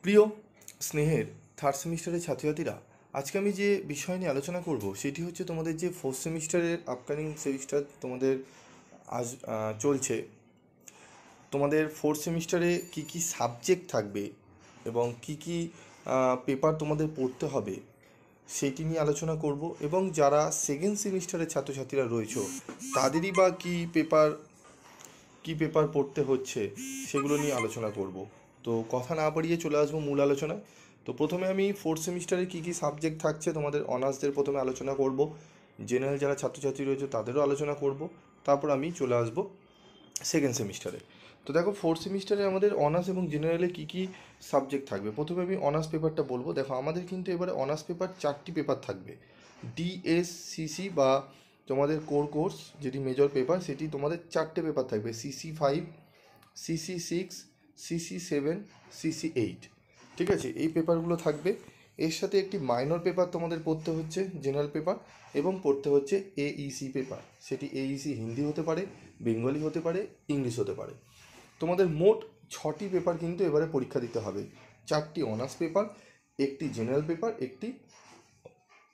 প্রিয় স্নেহের থার্ড সেমিস্টারের ছাত্রছাত্রীরা, আজকে আমি যে বিষয় নিয়ে আলোচনা করব সেটি হচ্ছে তোমাদের যে ফোর্থ সেমিস্টারের আপকামিং সেমিস্টার তোমাদের আজ চলছে। তোমাদের ফোর্থ সেমিস্টারে কি কি সাবজেক্ট থাকবে এবং কি কি পেপার তোমাদের পড়তে হবে সেইটি নিয়ে আলোচনা করব, এবং যারা সেকেন্ড সেমিস্টারের ছাত্রছাত্রীরা রয়েছে তাদেরই বা কি পেপার পড়তে হচ্ছে সেগুলো নিয়ে আলোচনা করব। তো কথা না বাড়িয়ে চলে আসবো মূল আলোচনায়। তো প্রথমে আমি ফোর্থ সেমিস্টারে কী কী সাবজেক্ট থাকছে তোমাদের অনার্সদের প্রথমে আলোচনা করব, জেনারেল যারা ছাত্রছাত্রী রয়েছে তাদেরও আলোচনা করব, তারপর আমি চলে আসব সেকেন্ড সেমিস্টারে। তো দেখো, ফোর্থ সেমিস্টারে আমাদের অনার্স এবং জেনারেলে কী কী সাবজেক্ট থাকবে। প্রথমে আমি অনার্স পেপারটা বলবো। দেখো, আমাদের কিন্তু এবারে অনার্স পেপার 4টি পেপার থাকবে। ডিএসসিসি বা তোমাদের কোর্স যেটি মেজর পেপার, সেটি তোমাদের 4টে পেপার থাকবে: CC5, CC6, CC7, CC8। ঠিক আছে, এই পেপারগুলো থাকবে। এর সাথে একটি মাইনর পেপার তোমাদের পড়তে হচ্ছে, জেনারেল পেপার, এবং পড়তে হচ্ছে AEC পেপার। সেটি AEC হিন্দি হতে পারে, বেঙ্গলি হতে পারে, ইংলিশ হতে পারে। তোমাদের মোট 6টি পেপার কিন্তু এবারে পরীক্ষা দিতে হবে। 4টি অনার্স পেপার, একটি জেনারেল পেপার, একটি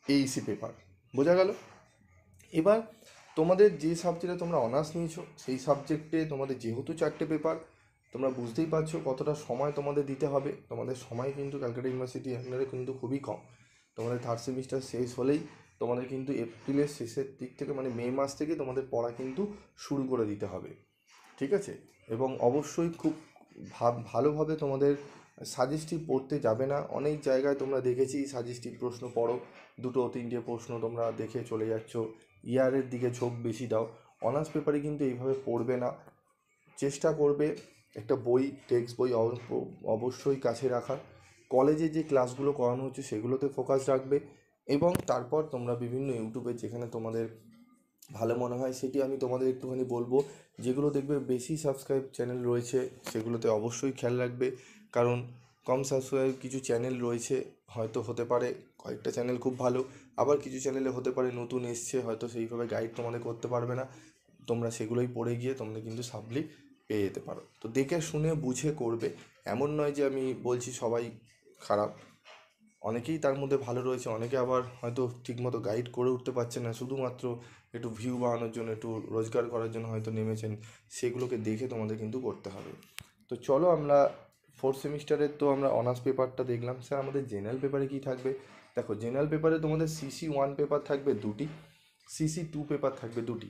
AEC পেপার। বোঝা গেল? এবার তোমাদের যে সাবজেক্টে তোমরা অনার্স নিয়েছো সেই সাবজেক্টে তোমাদের যেহেতু 4টে পেপার, তোমরা বুঝতেই পারছো কতটা সময় তোমাদের দিতে হবে। তোমাদের সময় কিন্তু ক্যালকাটা ইউনিভার্সিটি আন্ডারে কিন্তু খুবই কম। তোমাদের থার্ড সেমিস্টার শেষ হলেই তোমাদের কিন্তু এপ্রিলের শেষের দিক থেকে, মানে মে মাস থেকে তোমাদের পড়া কিন্তু শুরু করে দিতে হবে। ঠিক আছে? এবং অবশ্যই খুব ভালোভাবে তোমাদের সাজেস্টিভ পড়তে যাবে না। অনেক জায়গায় তোমরা দেখেছি সাজেস্টিভ প্রশ্ন পড়ো, 2-3টে প্রশ্ন তোমরা দেখে চলে যাচ্ছ, ইয়ারের দিকে ঝোঁক বেশি দাও। অনার্স পেপারে কিন্তু এইভাবে পড়বে না। চেষ্টা করবে একটা বই, টেক্সট বই অবশ্যই কাছে রাখার। কলেজে যে ক্লাসগুলো করানো হচ্ছে সেগুলোতে ফোকাস রাখবে, এবং তারপর তোমরা বিভিন্ন ইউটিউবে যেখানে তোমাদের ভালো মনে হয় সেটি আমি তোমাদের একটুখানি বলবো। যেগুলো দেখবে বেশি সাবস্ক্রাইব চ্যানেল রয়েছে সেগুলোতে অবশ্যই খেয়াল রাখবে, কারণ কম সাবস্ক্রাইব কিছু চ্যানেল রয়েছে, হয়তো হতে পারে কয়েকটা চ্যানেল খুব ভালো, আবার কিছু চ্যানেলে হতে পারে নতুন এসছে, হয়তো সেইভাবে গাইড তোমাদের করতে পারবে না। তোমরা সেগুলোই পড়ে গিয়ে তোমরা কিন্তু সাপ্লি পেয়ে যেতে পারো। তো দেখে শুনে বুঝে করবে। এমন নয় যে আমি বলছি সবাই খারাপ, অনেকেই তার মধ্যে ভালো রয়েছে, অনেকে আবার হয়তো ঠিকমতো গাইড করে উঠতে পারছে না, শুধুমাত্র একটু ভিউ বাড়ানোর জন্য, একটু রোজগার করার জন্য হয়তো নেমেছেন। সেগুলোকে দেখে তোমাদের কিন্তু করতে হবে। তো চলো, আমরা ফোর্থ সেমিস্টারের তো আমরা অনার্স পেপারটা দেখলাম। স্যার, আমাদের জেনারেল পেপারে কী থাকবে? দেখো, জেনারেল পেপারে তোমাদের CC1 পেপার থাকবে 2টি, CC2 পেপার থাকবে 2টি।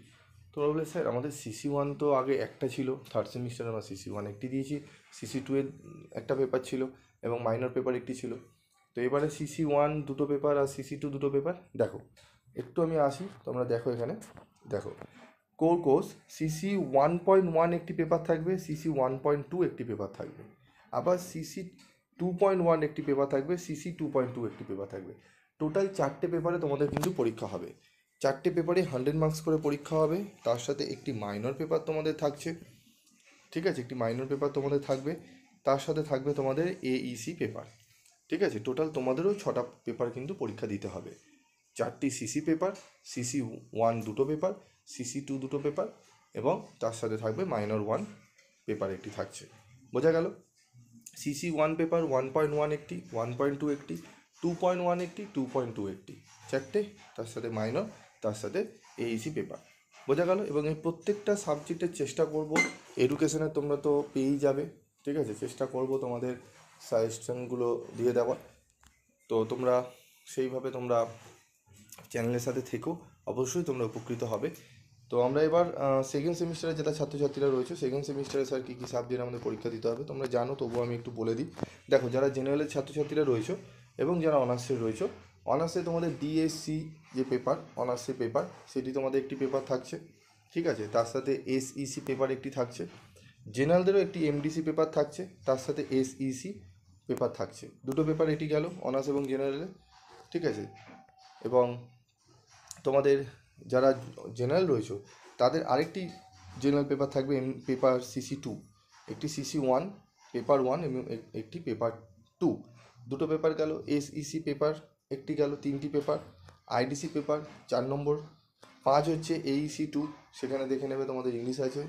তোমরা বলে, স্যার আমাদের CC1 তো আগে একটা ছিল, থার্ড সেমিস্টারে আমরা CC1 একটি দিয়েছি, CC2 এর একটা পেপার ছিল, এবং মাইনর পেপার একটি ছিল। তো এবারে CC1 2টো পেপার আর CC2 2টো পেপার। দেখো, একটু আমি আসি, তোমরা দেখো এখানে। দেখো, কোর্স CC1.1 একটি পেপার থাকবে, CC1.2 একটি পেপার থাকবে, আবার CC2.1 একটি পেপার থাকবে, CC2.2 একটি পেপার থাকবে। টোটাল 4টে পেপারে তোমাদের কিন্তু পরীক্ষা হবে। 4টে পেপারে 100 মার্কস করে পরীক্ষা হবে। তার সাথে একটি মাইনর পেপার তোমাদের থাকছে। ঠিক আছে, একটি মাইনর পেপার তোমাদের থাকবে। তার সাথে থাকবে তোমাদের AEC পেপার। ঠিক আছে, টোটাল তোমাদেরও 6টা পেপার কিন্তু পরীক্ষা দিতে হবে। 4টি CC পেপার, CC1 2টো পেপার, CC2 2টো পেপার, এবং তার সাথে থাকবে মাইনর 1 পেপার একটি থাকছে। বোঝা গেল? CC1 পেপার 1.1 একটি, 1.2 একটি, 2.1 একটি, 2.2 একটি, 4টে। তার সাথে মাইনর, তার সাথে AEC পেপার। বোঝা গেল? এবং এই প্রত্যেকটা সাবজেক্টের চেষ্টা করব, এডুকেশনের তোমরা তো পেয়েই যাবে। ঠিক আছে, চেষ্টা করব তোমাদের সাজেশনগুলো দিয়ে দেওয়ার। তো তোমরা সেইভাবে তোমরা চ্যানেলের সাথে থেকো, অবশ্যই তোমরা উপকৃত হবে। তো আমরা এবার সেকেন্ড সেমিস্টারে যেটা ছাত্রছাত্রীরা রয়েছে, সেকেন্ড সেমিস্টারে স্যার কী কী সাবজেক্ট আমাদের পরীক্ষা দিতে হবে তোমরা জানো, তবুও আমি একটু বলে দিই। দেখো, যারা জেনারেলের ছাত্রছাত্রীরা রয়েছে এবং যারা অনার্সের রয়েছে, অনার্সে তোমাদের DSC যে পেপার, অনার্সের পেপার, সেটি তোমাদের একটি পেপার থাকছে। ঠিক আছে, তার সাথে SEC পেপার একটি থাকছে। জেনারেলদেরও একটি MDC পেপার থাকছে, তার সাথে SEC পেপার থাকছে। দুটো পেপার এটি গেল অনার্স এবং জেনারেলে। ঠিক আছে, এবং তোমাদের যারা জেনারেল রয়েছে তাদের আরেকটি জেনারেল পেপার থাকবে, পেপার CC2, একটি CC1 পেপার 1 এবং একটি পেপার 2। দুটো পেপার গেল। SEC পেপার একটি গেল, 3টি পেপার। IDC পেপার 4 নম্বর। 5 হচ্ছে AEC2, সেখানে দেখে নেবে তোমাদের ইংলিশ আছে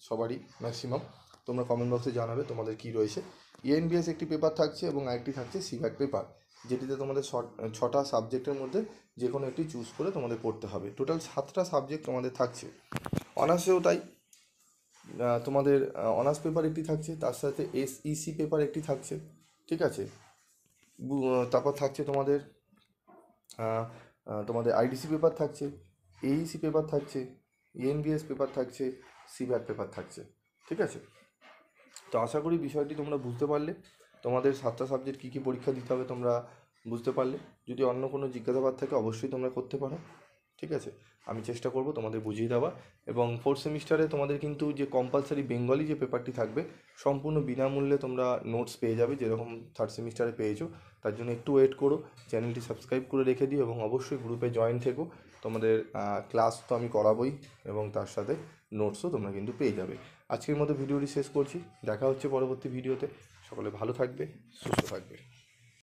সবারই ম্যাক্সিমাম। তোমরা কমেন্ট বক্সে জানাবে তোমাদের কী রয়েছে। এএনবিএস একটি পেপার থাকছে এবং আরেকটি থাকছে সিভ্যাট পেপার, যেটিতে তোমাদের 6টা সাবজেক্টের মধ্যে যে কোনো একটি চুজ করে তোমাদের পড়তে হবে। টোটাল 7টা সাবজেক্ট তোমাদের থাকছে। অনার্সেও তাই, তোমাদের অনার্স পেপার একটি থাকছে, তার সাথে এসইসি পেপার একটি থাকছে, ঠিক আছে। তারপর থাকছে তোমাদের আইডিসি পেপার থাকছে, এইসি পেপার থাকছে, এএনবিএস পেপার থাকছে, সিভ্যাট পেপার থাকছে, ঠিক আছে। তো আশা করি বিষয়টি তোমরা বুঝতে পারলে, তোমাদের 7টা সাবজেক্ট কী কী পরীক্ষা দিতে হবে তোমরা বুঝতে পারলে। যদি অন্য কোনো জিজ্ঞাসাবাদ থাকে অবশ্যই তোমরা করতে পারো, ঠিক আছে। আমি চেষ্টা করব তোমাদের বুঝিয়ে দেওয়া। এবং 4th সেমিস্টারে তোমাদের কিন্তু যে কম্পালসারি বেঙ্গলি যে পেপারটি থাকবে, সম্পূর্ণ বিনামূল্যে তোমরা নোটস পেয়ে যাবে, যেরকম 3rd সেমিস্টারে পেয়েছো। তার জন্য একটু ওয়েট করো, চ্যানেলটি সাবস্ক্রাইব করে রেখে দিও এবং অবশ্যই গ্রুপে জয়েন থেকো। তোমাদের ক্লাস তো আমি করাবোই এবং তার সাথে নোটসও তোমরা কিন্তু পেয়ে যাবে। আজকের মতো ভিডিওটি শেষ করছি, দেখা হচ্ছে পরবর্তী ভিডিওতে। সকলে ভালো থাকবে, সুস্থ থাকবে।